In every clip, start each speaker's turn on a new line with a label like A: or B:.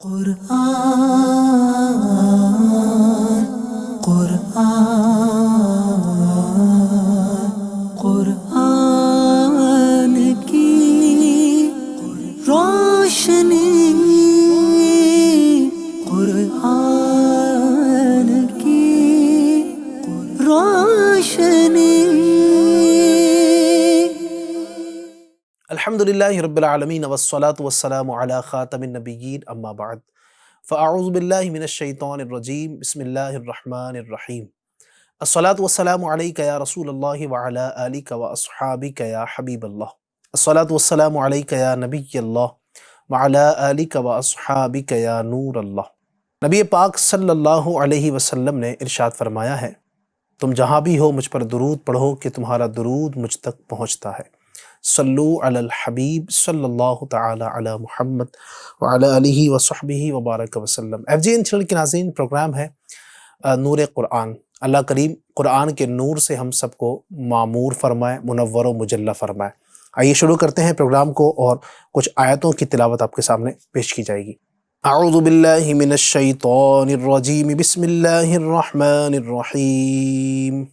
A: قرآن قرآن قرآن کی روشنی، قرآن کی روشنی۔
B: الحمدللہ رب العالمین والصلاة والسلام علی خاتم النبیین اما بعد فاعوذ باللہ من الشیطان الرجیم بسم اللہ الرحمن الرحیم۔ الصلاة والسلام علیک یا رسول اللہ وعلی آلک واصحابک یا حبیب اللہ۔ الصلاة والسلام علیک یا نبی اللہ وعلی آلک واصحابک یا نور اللہ۔ نبی پاک صلی اللہ علیہ وسلم نے ارشاد فرمایا ہے، تم جہاں بھی ہو مجھ پر درود پڑھو کہ تمہارا درود مجھ تک پہنچتا ہے۔ صلو علی الحبیب صلی اللہ تعالی علی محمد وعلی آلہ وصحبہ وبارک وسلم۔ ایف جی این چینل کے ناظرین، پروگرام ہے نور قرآن۔ اللہ کریم قرآن کے نور سے ہم سب کو معمور فرمائے، منور و مجلہ فرمائے۔ آئیے شروع کرتے ہیں پروگرام کو، اور کچھ آیتوں کی تلاوت آپ کے سامنے پیش کی جائے گی۔ اعوذ باللہ من الشیطان الرجیم بسم اللہ الرحمن الرحیم۔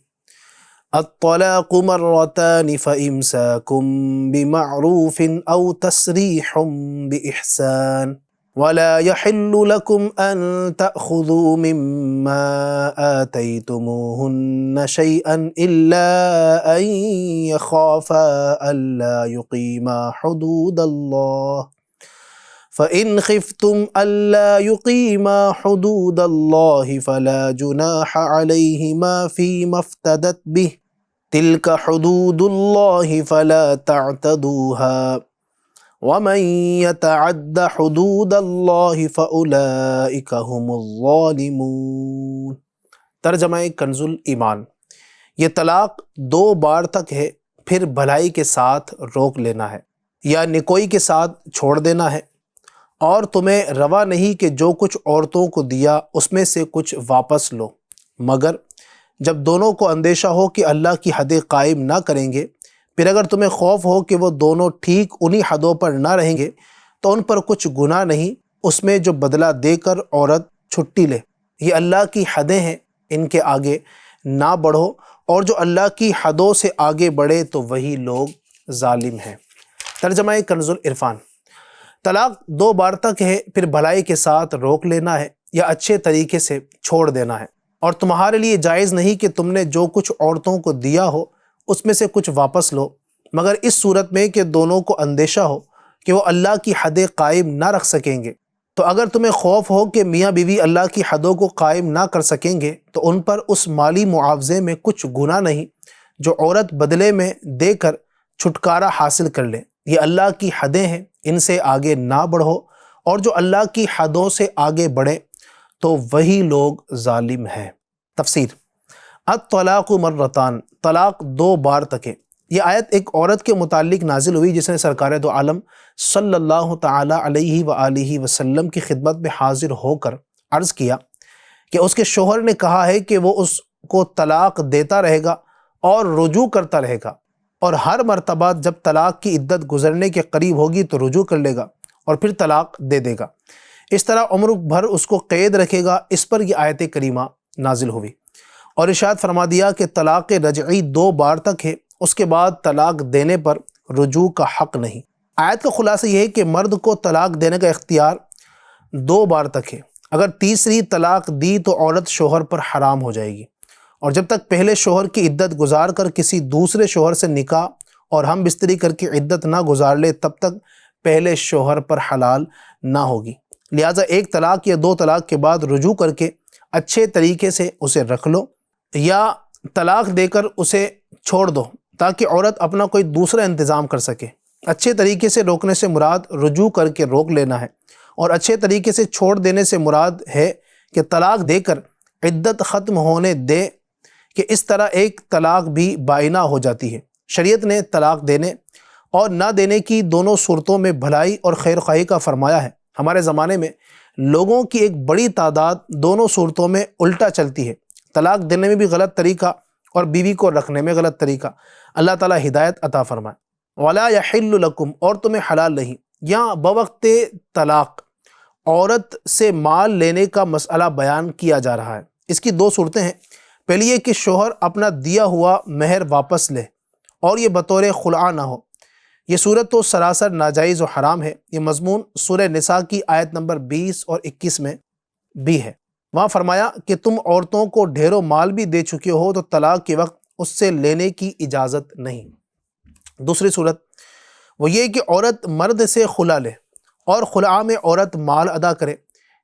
B: الطلاق مرتان فإمساكم بمعروف أو تسريح بإحسان ولا يحل لكم أن تأخذوا مما آتيتموهن شيئا إلا أن يخافا ألا يقيما حدود الله فإن خفتم ألا يقيما حدود الله فلا جناح عليهما فيما افتدت به تلك حدود الله فلا تعتدوها ومن يتعد حدود الله فأولئك هم الظالمون۔ ترجمہ کنز الایمان۔ یہ طلاق 2 بار تک ہے، پھر بھلائی کے ساتھ روک لینا ہے یا نکوئی کے ساتھ چھوڑ دینا ہے، اور تمہیں روا نہیں کہ جو کچھ عورتوں کو دیا اس میں سے کچھ واپس لو، مگر جب دونوں کو اندیشہ ہو کہ اللہ کی حدیں قائم نہ کریں گے۔ پھر اگر تمہیں خوف ہو کہ وہ دونوں ٹھیک انہی حدوں پر نہ رہیں گے تو ان پر کچھ گناہ نہیں اس میں جو بدلہ دے کر عورت چھٹی لے۔ یہ اللہ کی حدیں ہیں، ان کے آگے نہ بڑھو، اور جو اللہ کی حدوں سے آگے بڑھے تو وہی لوگ ظالم ہیں۔ ترجمہ کنز العرفان۔ طلاق 2 بار تک ہے، پھر بھلائی کے ساتھ روک لینا ہے یا اچھے طریقے سے چھوڑ دینا ہے، اور تمہارے لیے جائز نہیں کہ تم نے جو کچھ عورتوں کو دیا ہو اس میں سے کچھ واپس لو، مگر اس صورت میں کہ دونوں کو اندیشہ ہو کہ وہ اللہ کی حدیں قائم نہ رکھ سکیں گے۔ تو اگر تمہیں خوف ہو کہ میاں بیوی اللہ کی حدوں کو قائم نہ کر سکیں گے تو ان پر اس مالی معاوضے میں کچھ گناہ نہیں جو عورت بدلے میں دے کر چھٹکارا حاصل کر لے۔ یہ اللہ کی حدیں ہیں، ان سے آگے نہ بڑھو، اور جو اللہ کی حدوں سے آگے بڑھے تو وہی لوگ ظالم ہیں۔ تفسیر۔ الطلاق مرتان، طلاق 2 بار تک ہے۔ یہ آیت ایک عورت کے متعلق نازل ہوئی جس نے سرکار دو عالم صلی اللہ تعالی علیہ وآلہ وسلم کی خدمت میں حاضر ہو کر عرض کیا کہ اس کے شوہر نے کہا ہے کہ وہ اس کو طلاق دیتا رہے گا اور رجوع کرتا رہے گا، اور ہر مرتبہ جب طلاق کی عدت گزرنے کے قریب ہوگی تو رجوع کر لے گا اور پھر طلاق دے دے گا، اس طرح عمر بھر اس کو قید رکھے گا۔ اس پر یہ آیت کریمہ نازل ہوئی، اور ارشاد فرما دیا کہ طلاق رجعی 2 بار تک ہے، اس کے بعد طلاق دینے پر رجوع کا حق نہیں۔ آیت کا خلاصہ یہ ہے کہ مرد کو طلاق دینے کا اختیار 2 بار تک ہے۔ اگر تیسری طلاق دی تو عورت شوہر پر حرام ہو جائے گی، اور جب تک پہلے شوہر کی عدت گزار کر کسی دوسرے شوہر سے نکاح اور ہم بستری کر کے عدت نہ گزار لے تب تک پہلے شوہر پر حلال نہ ہوگی۔ لہٰذا 1 طلاق یا 2 طلاق کے بعد رجوع کر کے اچھے طریقے سے اسے رکھ لو، یا طلاق دے کر اسے چھوڑ دو تاکہ عورت اپنا کوئی دوسرا انتظام کر سکے۔ اچھے طریقے سے روکنے سے مراد رجوع کر کے روک لینا ہے، اور اچھے طریقے سے چھوڑ دینے سے مراد ہے کہ طلاق دے کر عدت ختم ہونے دے، کہ اس طرح 1 طلاق بھی بائنہ ہو جاتی ہے۔ شریعت نے طلاق دینے اور نہ دینے کی دونوں صورتوں میں بھلائی اور خیر خواہی کا فرمایا ہے۔ ہمارے زمانے میں لوگوں کی ایک بڑی تعداد دونوں صورتوں میں الٹا چلتی ہے، طلاق دینے میں بھی غلط طریقہ اور بیوی کو رکھنے میں غلط طریقہ۔ اللہ تعالیٰ ہدایت عطا فرمائے۔ وَلَا يَحِلُّ لَكُمْ، اور تمہیں حلال نہیں، یہاں بوقت طلاق عورت سے مال لینے کا مسئلہ بیان کیا جا رہا ہے۔ اس کی دو صورتیں ہیں۔ پہلی یہ کہ شوہر اپنا دیا ہوا مہر واپس لے اور یہ بطور خلع نہ ہو۔ یہ صورت تو سراسر ناجائز و حرام ہے۔ یہ مضمون سورہ نساء کی آیت نمبر 20 اور 21 میں بھی ہے۔ وہاں فرمایا کہ تم عورتوں کو ڈھیروں مال بھی دے چکے ہو تو طلاق کے وقت اس سے لینے کی اجازت نہیں۔ دوسری صورت وہ یہ کہ عورت مرد سے خلع لے اور خلع میں عورت مال ادا کرے،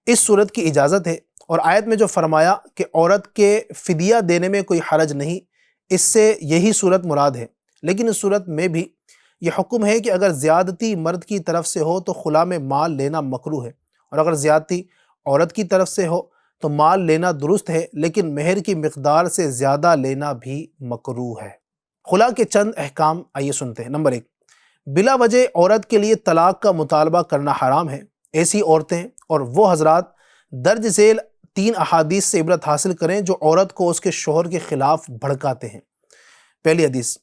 B: اس صورت کی اجازت ہے۔ اور آیت میں جو فرمایا کہ عورت کے فدیہ دینے میں کوئی حرج نہیں، اس سے یہی صورت مراد ہے۔ لیکن اس صورت میں بھی یہ حکم ہے کہ اگر زیادتی مرد کی طرف سے ہو تو خلع میں مال لینا مکروہ ہے، اور اگر زیادتی عورت کی طرف سے ہو تو مال لینا درست ہے، لیکن مہر کی مقدار سے زیادہ لینا بھی مکروہ ہے۔ خلع کے چند احکام آئیے سنتے ہیں۔ نمبر 1، بلا وجہ عورت کے لیے طلاق کا مطالبہ کرنا حرام ہے۔ ایسی عورتیں اور وہ حضرات درج ذیل 3 احادیث سے عبرت حاصل کریں جو عورت کو اس کے شوہر کے خلاف بھڑکاتے ہیں۔ پہلی حدیث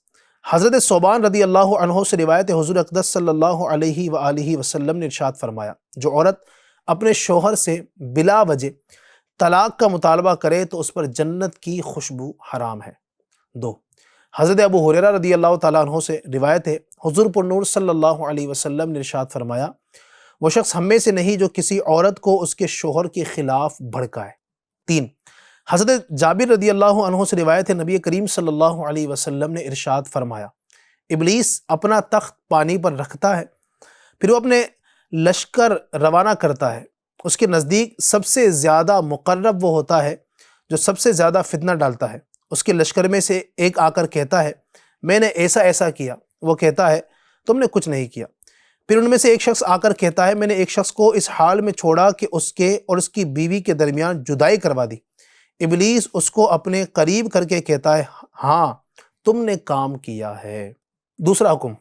B: حضرت ثوبان رضی اللہ عنہ سے روایت ہے، حضور اقدس صلی اللہ علیہ وآلہ وسلم نے ارشاد فرمایا، جو عورت اپنے شوہر سے بلا وجہ طلاق کا مطالبہ کرے تو اس پر جنت کی خوشبو حرام ہے۔ 2، حضرت ابو ہریرہ رضی اللہ تعالیٰ عنہ سے روایت ہے، حضور پر نور صلی اللہ علیہ وسلم نے ارشاد فرمایا، وہ شخص ہم میں سے نہیں جو کسی عورت کو اس کے شوہر کے خلاف بھڑکائے۔ 3، حضرت جابر رضی اللہ عنہ سے روایت ہے، نبی کریم صلی اللہ علیہ وسلم نے ارشاد فرمایا، ابلیس اپنا تخت پانی پر رکھتا ہے، پھر وہ اپنے لشکر روانہ کرتا ہے، اس کے نزدیک سب سے زیادہ مقرب وہ ہوتا ہے جو سب سے زیادہ فتنہ ڈالتا ہے۔ اس کے لشکر میں سے ایک آ کر کہتا ہے میں نے ایسا ایسا کیا، وہ کہتا ہے تم نے کچھ نہیں کیا۔ پھر ان میں سے ایک شخص آ کر کہتا ہے میں نے ایک شخص کو اس حال میں چھوڑا کہ اس کے اور اس کی بیوی کے درمیان جدائی کروا دی۔ ابلیس اس کو اپنے قریب کر کے کہتا ہے ہاں تم نے کام کیا ہے۔ دوسرا حکم،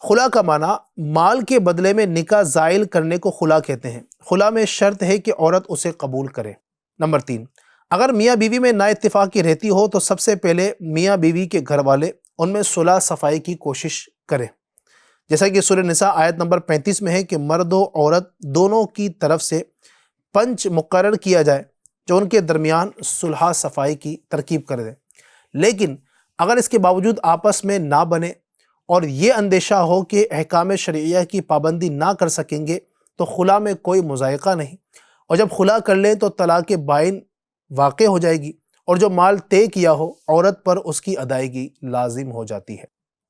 B: خلع کا معنی مال کے بدلے میں نکاح زائل کرنے کو خلع کہتے ہیں۔ خلع میں شرط ہے کہ عورت اسے قبول کرے۔ نمبر 3، اگر میاں بیوی میں نا اتفاقی رہتی ہو تو سب سے پہلے میاں بیوی کے گھر والے ان میں صلح صفائی کی کوشش کریں، جیسا کہ سورہ نساء آیت نمبر 35 میں ہے کہ مرد و عورت دونوں کی طرف سے پنچ مقرر کیا جائے جو ان کے درمیان صلح صفائی کی ترکیب کر دے۔ لیکن اگر اس کے باوجود آپس میں نہ بنے اور یہ اندیشہ ہو کہ احکام شرعیہ کی پابندی نہ کر سکیں گے تو خلع میں کوئی مضائقہ نہیں، اور جب خلع کر لیں تو طلاق بائن واقع ہو جائے گی، اور جو مال طے کیا ہو عورت پر اس کی ادائیگی لازم ہو جاتی ہے۔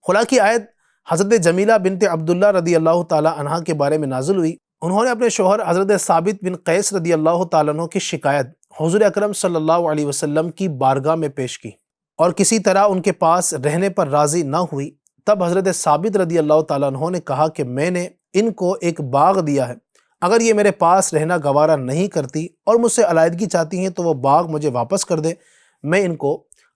B: خلع کی آیت حضرت جمیلہ بنت عبداللہ رضی اللہ تعالیٰ عنہ کے بارے میں نازل ہوئی۔ انہوں نے اپنے شوہر حضرت ثابت بن قیس رضی اللہ تعالیٰ عنہ کی شکایت حضور اکرم صلی اللہ علیہ وسلم کی بارگاہ میں پیش کی اور کسی طرح ان کے پاس رہنے پر راضی نہ ہوئی۔ تب حضرت ثابت رضی اللہ تعالیٰ عنہ نے کہا کہ میں نے ان کو ایک باغ دیا ہے، اگر یہ میرے پاس رہنا گوارا نہیں کرتی اور مجھ سے علیحدگی چاہتی ہیں تو وہ باغ مجھے واپس کر دے، میں ان کو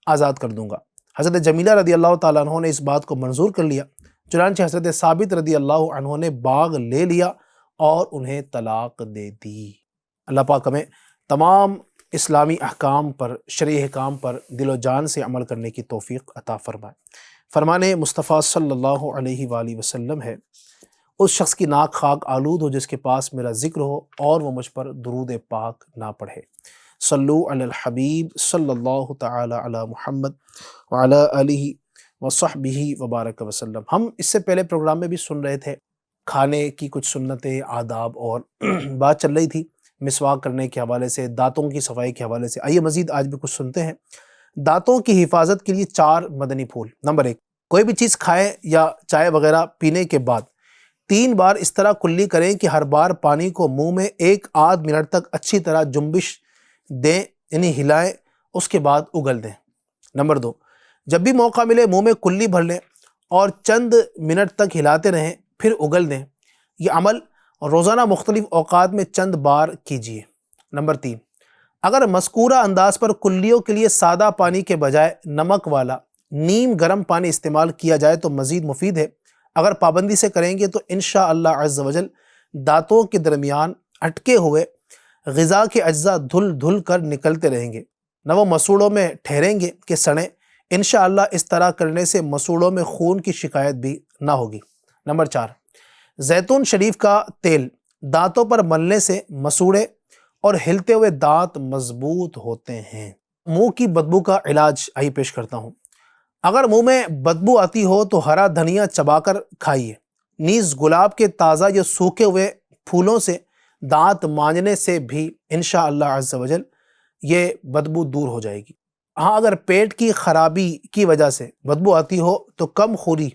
B: آزاد کر دوں گا۔ حضرت جمیلہ رضی اللہ تعالیٰ عنہ نے اس بات کو منظور کر لیا، چنانچہ حضرت ثابت رضی اللہ عنہ نے باغ لے لیا اور انہیں طلاق دے دی۔ اللہ پاک ہمیں تمام اسلامی احکام پر، شرعی احکام پر دل و جان سے عمل کرنے کی توفیق عطا فرمائے۔ فرمان مصطفیٰ صلی اللہ علیہ وآلہ وسلم ہے، اس شخص کی ناک خاک آلود ہو جس کے پاس میرا ذکر ہو اور وہ مجھ پر درود پاک نہ پڑھے۔ صلو علی الحبیب صلی اللہ تعالی علی محمد وعلی آلہ وصحبہ وبارک وسلم۔ ہم اس سے پہلے پروگرام میں بھی سن رہے تھے کھانے کی کچھ سنتیں، آداب، اور بات چل رہی تھی مسواک کرنے کے حوالے سے، دانتوں کی صفائی کے حوالے سے۔ آئیے مزید آج بھی کچھ سنتے ہیں۔ دانتوں کی حفاظت کے لیے 4 مدنی پھول۔ نمبر 1، کوئی بھی چیز کھائیں یا چائے وغیرہ پینے کے بعد 3 بار اس طرح کلی کریں کہ ہر بار پانی کو منہ میں 1 آدھ منٹ تک اچھی طرح جنبش دیں، یعنی ہلائیں، اس کے بعد اگل دیں۔ نمبر 2، جب بھی موقع ملے منہ میں کلی بھر لیں اور چند منٹ تک ہلاتے رہیں، پھر اگل دیں۔ یہ عمل روزانہ مختلف اوقات میں چند بار کیجیے۔ نمبر 3، اگر مذکورہ انداز پر کلیوں کے لیے سادہ پانی کے بجائے نمک والا نیم گرم پانی استعمال کیا جائے تو مزید مفید ہے۔ اگر پابندی سے کریں گے تو انشاءاللہ عز و جل دانتوں کے درمیان اٹکے ہوئے غذا کے اجزاء دھل دھل کر نکلتے رہیں گے، نہ وہ مسوڑوں میں ٹھہریں گے کہ سڑیں۔ انشاءاللہ اس طرح کرنے سے مسوڑوں میں خون کی شکایت بھی نہ ہوگی۔ نمبر 4، زیتون شریف کا تیل دانتوں پر ملنے سے مسوڑے اور ہلتے ہوئے دانت مضبوط ہوتے ہیں۔ منہ کی بدبو کا علاج آئیے پیش کرتا ہوں۔ اگر منہ میں بدبو آتی ہو تو ہرا دھنیا چبا کر کھائیے، نیز گلاب کے تازہ یا سوکھے ہوئے پھولوں سے دانت مانجنے سے بھی انشاءاللہ عز و جل یہ بدبو دور ہو جائے گی۔ ہاں، اگر پیٹ کی خرابی کی وجہ سے بدبو آتی ہو تو کم خوری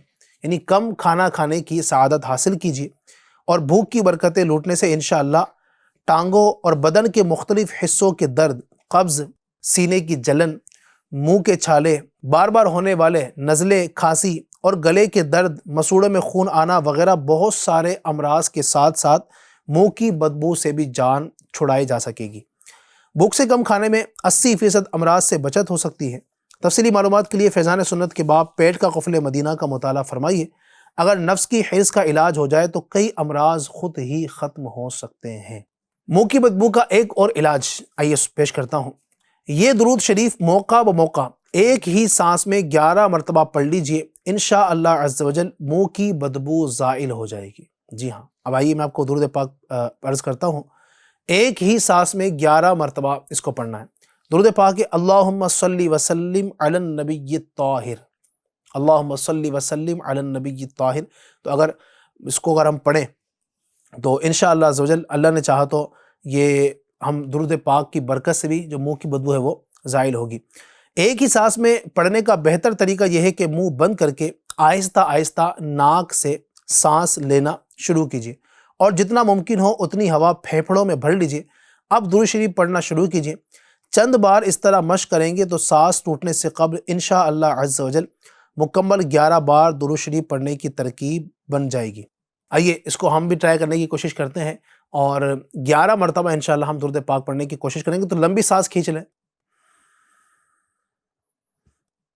B: یعنی کم کھانا کھانے کی سعادت حاصل کیجیے، اور بھوک کی برکتیں لوٹنے سے انشاءاللہ ٹانگوں اور بدن کے مختلف حصوں کے درد، قبض، سینے کی جلن، منہ کے چھالے، بار بار ہونے والے نزلے، کھانسی اور گلے کے درد، مسوڑوں میں خون آنا وغیرہ بہت سارے امراض کے ساتھ ساتھ منہ کی بدبو سے بھی جان چھڑائی جا سکے گی۔ بھوک سے کم کھانے میں 80% امراض سے بچت ہو سکتی ہے۔ تفصیلی معلومات کے لیے فیضان سنت کے باب پیٹ کا قفل مدینہ کا مطالعہ فرمائیے۔ اگر نفس کی حرص کا علاج ہو جائے تو کئی امراض خود ہی ختم ہو سکتے ہیں۔ منہ کی بدبو کا ایک اور علاج آئیے پیش کرتا ہوں۔ یہ درود شریف موقع بموقع ایک ہی سانس میں 11 مرتبہ پڑھ لیجئے، انشاءاللہ عز و جل منہ کی بدبو زائل ہو جائے گی۔ جی ہاں، اب آئیے میں آپ کو درود پاک عرض کرتا ہوں۔ ایک ہی سانس میں 11 مرتبہ اس کو پڑھنا ہے۔ درود پاک ہے اللہم صلی وسلم علی النبی الطاہر، اللہم صلی وسلم علی النبی الطاہر۔ تو اگر اس کو ہم پڑھیں تو انشاءاللہ عز و جل اللہ نے چاہا تو یہ ہم درود پاک کی برکت سے بھی جو منہ کی بدبو ہے وہ زائل ہوگی۔ ایک ہی سانس میں پڑھنے کا بہتر طریقہ یہ ہے کہ منہ بند کر کے آہستہ آہستہ ناک سے سانس لینا شروع کیجیے، اور جتنا ممکن ہو اتنی ہوا پھیپھڑوں میں بھر لیجیے۔ اب درود شریف پڑھنا شروع کیجیے۔ چند بار اس طرح مشق کریں گے تو سانس ٹوٹنے سے قبل انشاءاللہ عز و جل مکمل 11 بار درود شریف پڑھنے کی ترکیب بن جائے گی۔ آئیے اس کو ہم بھی ٹرائی کرنے کی کوشش کرتے ہیں، اور 11 مرتبہ انشاءاللہ ہم درود پاک پڑھنے کی کوشش کریں گے۔ تو لمبی سانس کھینچ لیں۔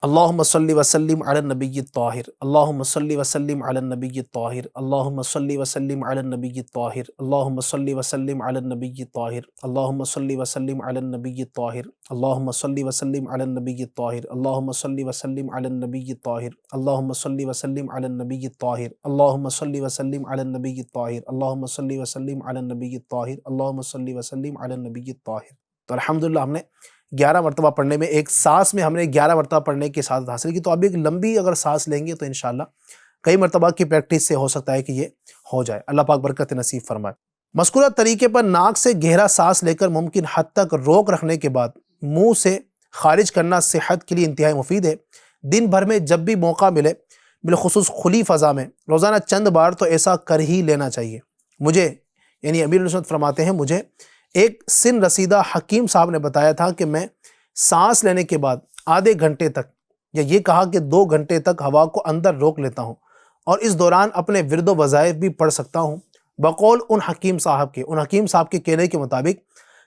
B: اللہم صلی وسلم علی النبی الطاہر، اللہم صلی وسلم علی النبی الطاہر، اللہم صلی وسلم علی النبی الطاہر، اللہم صلی وسلم علی النبی الطاہر، اللہم صلی وسلم علی النبی الطاہر، اللہم صلی وسلم علی النبی الطاہر، اللہم صلی وسلم علی النبی الطاہر، اللہم صلی وسلم علی النبی الطاہر، اللہم صلی وسلم علی النبی الطاہر، اللہم صلی وسلم علی النبی الطاہر، اللہم صلی وسلم علی النبی الطاہر۔ تو الحمدللہ ہم نے 11 مرتبہ پڑھنے میں، ایک سانس میں ہم نے 11 مرتبہ پڑھنے کی سعادت حاصل کی۔ تو اب ایک لمبی اگر سانس لیں گے تو انشاءاللہ کئی مرتبہ کی پریکٹس سے ہو سکتا ہے کہ یہ ہو جائے۔ اللہ پاک برکت نصیب فرمائے۔ مذکورہ طریقے پر ناک سے گہرا سانس لے کر ممکن حد تک روک رکھنے کے بعد منہ سے خارج کرنا صحت کے لیے انتہائی مفید ہے۔ دن بھر میں جب بھی موقع ملے، بالخصوص کھلی فضا میں، روزانہ چند بار تو ایسا کر ہی لینا چاہیے۔ مجھے یعنی امیر علیہ السنت فرماتے ہیں، مجھے ایک سن رسیدہ حکیم صاحب نے بتایا تھا کہ میں سانس لینے کے بعد آدھے گھنٹے تک، یا یہ کہا کہ 2 گھنٹے تک ہوا کو اندر روک لیتا ہوں، اور اس دوران اپنے ورد و وظائف بھی پڑھ سکتا ہوں۔ بقول ان حکیم صاحب کے کہنے کے مطابق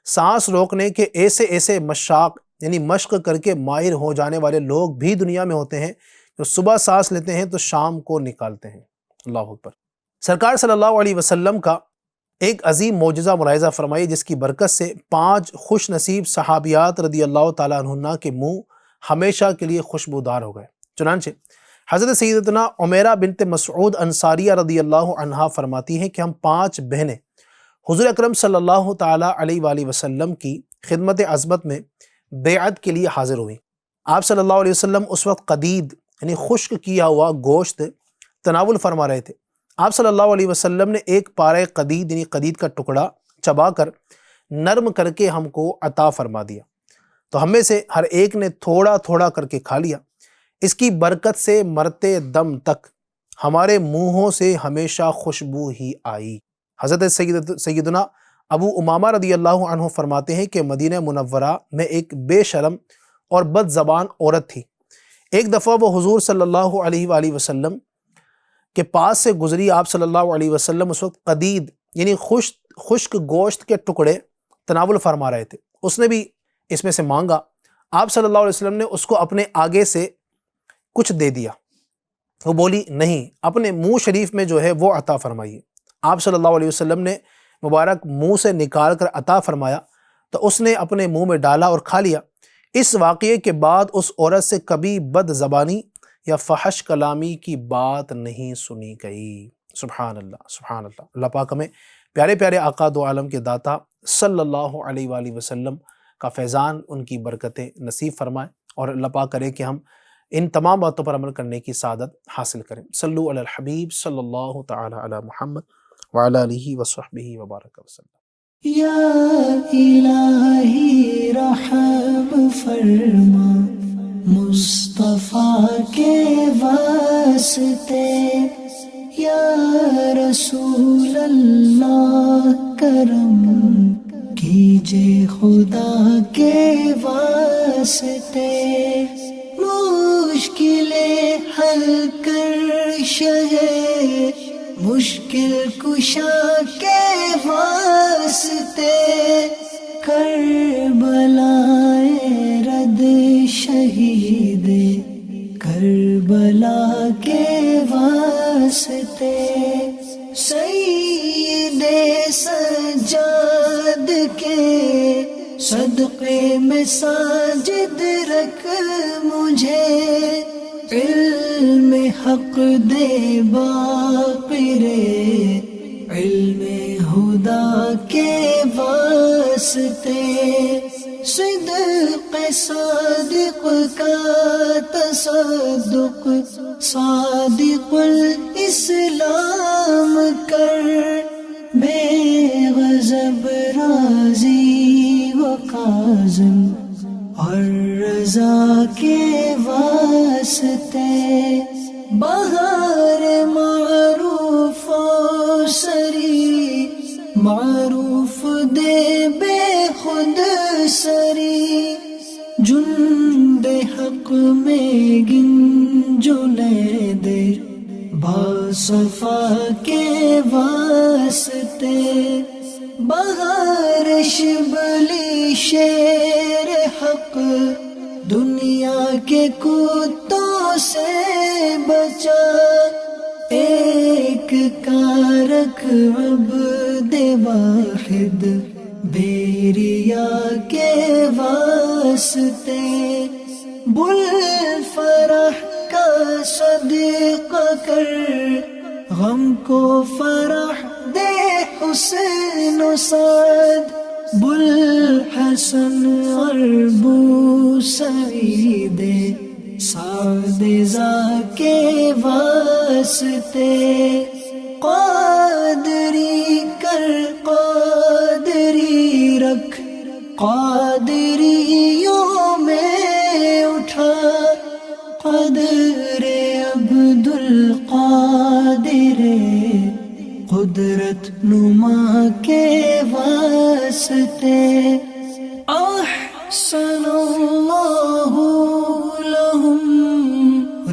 B: سانس روکنے کے ایسے مشاق یعنی مشق کر کے ماہر ہو جانے والے لوگ بھی دنیا میں ہوتے ہیں، جو صبح سانس لیتے ہیں تو شام کو نکالتے ہیں۔ اللہ اکبر۔ سرکار صلی اللہ علیہ وسلم کا ایک عظیم معجزہ ملاحظہ فرمائیے، جس کی برکت سے 5 خوش نصیب صحابیات رضی اللہ تعالیٰ عنہ کے منہ ہمیشہ کے لیے خوشبودار ہو گئے۔ چنانچہ حضرت سیدتنا عمیرہ بنت مسعود انصاریہ رضی اللہ عنہا فرماتی ہیں کہ ہم 5 بہنیں حضور اکرم صلی اللہ تعالیٰ علیہ وآلہ وسلم کی خدمت عظمت میں بیعت کے لیے حاضر ہوئیں۔ آپ صلی اللہ علیہ وسلم اس وقت قدید یعنی خشک کیا ہوا گوشت تناول فرما رہے تھے۔ آپ صلی اللہ علیہ وسلم نے ایک پارے قدید یعنی قدید کا ٹکڑا چبا کر نرم کر کے ہم کو عطا فرما دیا، تو ہم میں سے ہر ایک نے تھوڑا تھوڑا کر کے کھا لیا۔ اس کی برکت سے مرتے دم تک ہمارے منہوں سے ہمیشہ خوشبو ہی آئی۔ حضرت سیدنا ابو امامہ رضی اللہ عنہ فرماتے ہیں کہ مدینہ منورہ میں ایک بے شرم اور بد زبان عورت تھی۔ ایک دفعہ وہ حضور صلی اللہ علیہ وآلہ وسلم کے پاس سے گزری۔ آپ صلی اللہ علیہ وسلم اس وقت قدید یعنی خشک گوشت کے ٹکڑے تناول فرما رہے تھے۔ اس نے بھی اس میں سے مانگا۔ آپ صلی اللہ علیہ وسلم نے اس کو اپنے آگے سے کچھ دے دیا۔ وہ بولی نہیں، اپنے منہ شریف میں جو ہے وہ عطا فرمائیے۔ آپ صلی اللہ علیہ وسلم نے مبارک منہ سے نکال کر عطا فرمایا تو اس نے اپنے منہ میں ڈالا اور کھا لیا۔ اس واقعے کے بعد اس عورت سے کبھی بد زبانی یا فحش کلامی کی بات نہیں سنی گئی۔ سبحان اللہ، سبحان اللہ۔ اللہ پاک ہمیں پیارے پیارے آقا دو عالم کے داتا صلی اللہ علیہ وآلہ وسلم کا فیضان، ان کی برکتیں نصیب فرمائے، اور اللہ پاک کرے کہ ہم ان تمام باتوں پر عمل کرنے کی سعادت حاصل کریں۔ صلو علی الحبیب صلی اللہ تعالی علی محمد وعلی آلہ وصحبہ وبارک وسلم۔
A: یا الہی رحم فرما مصطفیٰ کے واسطے، یا رسول اللہ کرم کیجے خدا کے واسطے، مشکلیں حل کر شہے مشکل کشا کے واسطے، کربلائے رد شہید کربلا کے واسطے، سید سجاد کے صدقے میں ساجد رکھ مجھے، علم حق دے باقر علم خدا کے واسطے، صدق صادق کا تصدق صادق الاسلام کر، بے غضب راضی و کاظم اور رضا کے واسطے، بہار معروف و سری معروف دے بے خود سری، جند حق میں گنجلے دے باصفا کے واسطے، بہار شبلی شیر حق دنیا کے کتوں سے بچا، ایک کارک عبد واحد بیریا کے واسطے، بل فرح کا صدقہ کر غم کو فرح دے حسن و سعد، بل حسن اور بو سعید سعد زا کے واسطے، قادری کر قادری رکھ قادریوں میں اٹھا، قدر عبد القادر قدرت نما کے واسطے، احسن اللہ لہم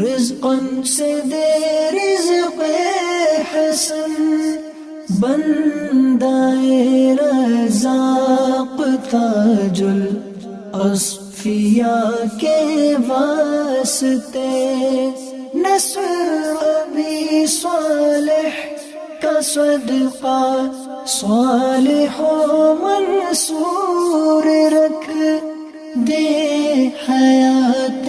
A: رزقا سے دے رزق حسن، بندائے رزاق تاج الاصفیاء کے واسطے، نصر ابی صالح کا صدقہ صالح و منصور رکھ، دے حیات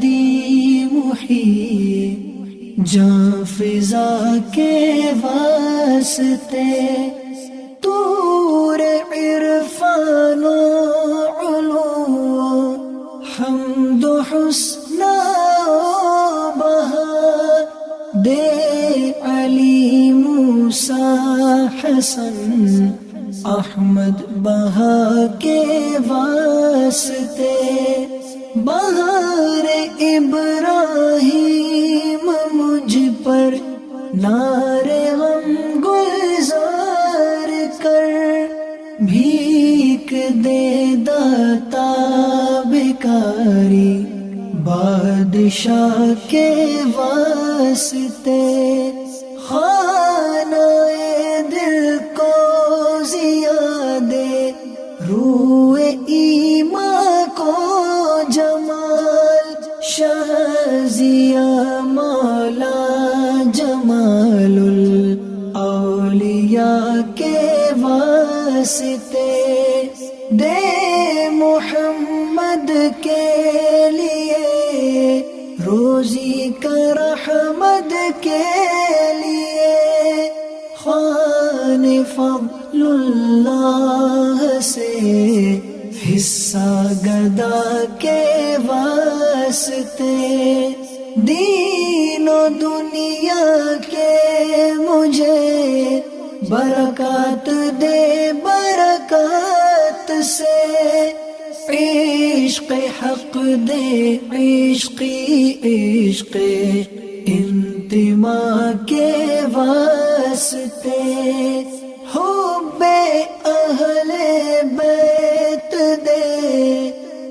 A: دی محیی جاں فضا کے واسطے، طور عرفان و علو حمد و حسن و بہا، دے علی موسیٰ حسن احمد بہا کے واسطے، بہار ابراہیم مجھ پر نار غم گلزار کر، بھیک دے داتا بیکاری بادشاہ کے واسطے، خانہ دل کو زیادے روح ایمان کو جمال، شہزیہ مولا جمال الاولیاء کے واسطے، دے محمد کے لیے روزی کر رحمت کے لیے، خوان فضل اللہ سے حصہ گدا کے واسطے دین و دنیا کے مجھے برکات دے برکات سے عشق حق دے عشق انتما کے واسطے حب اہل بیت دے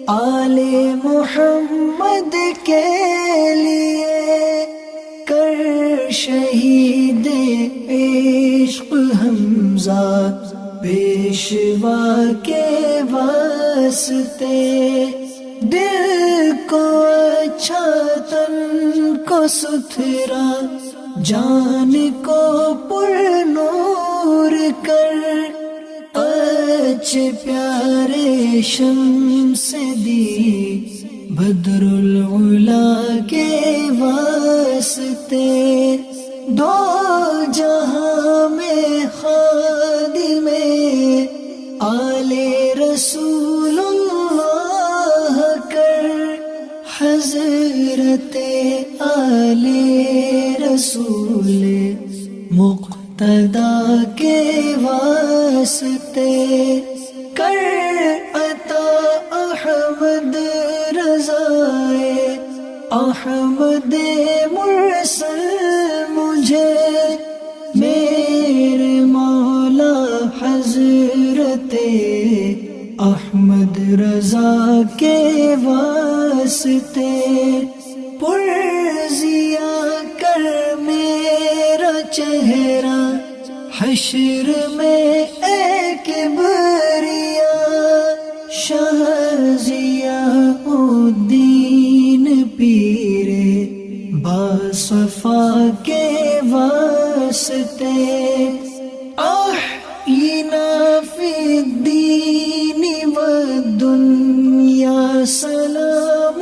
A: آل محمد کے لیے کر شہید عشق حمزہ پیشوا کے واسطے دل کو اچھا تن کو ستھرا جان کو پر نور کر اچھے پیارے شمس دی بدر العلا کے واسطے دو جہاں میں خادم آل رسول اللہ کر حضرت آل رسول مقتدا کے واسطے کر عطا احمد رضائے احمد مرسل مجھے میرے مولا حضرت احمد رضا کے واسطے پرزیا کر میرا چہرہ حشر میں اے کبریا شاہ ضیاء الدین پیرے باصفا کے واسطے احینا فی الدین والدنیا سلام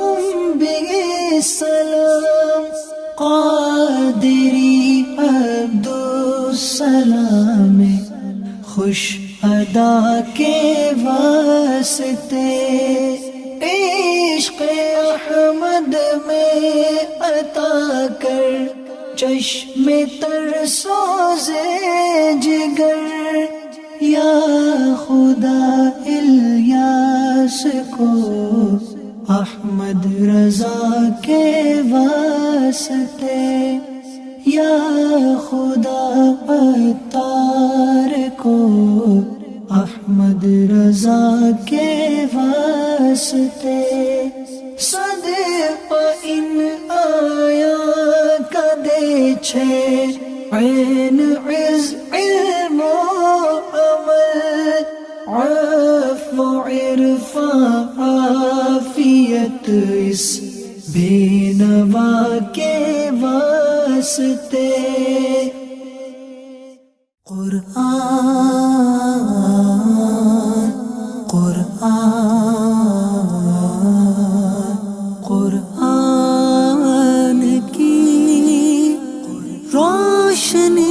A: بسلام قادری عبدالسلام خوش ادا کے واسطے عشق احمد میں عطا کر چشم تر سوزے جگر یا خدا الیاس کو احمد رضا کے واسطے یا خدا عطار کو احمد رضا کے واسطے صدق ان آیا کدے چھے عین عز علم و عمل عفو عرفان عافیت اس بے نوا کے واسطے قرآن قرآن کی روشنی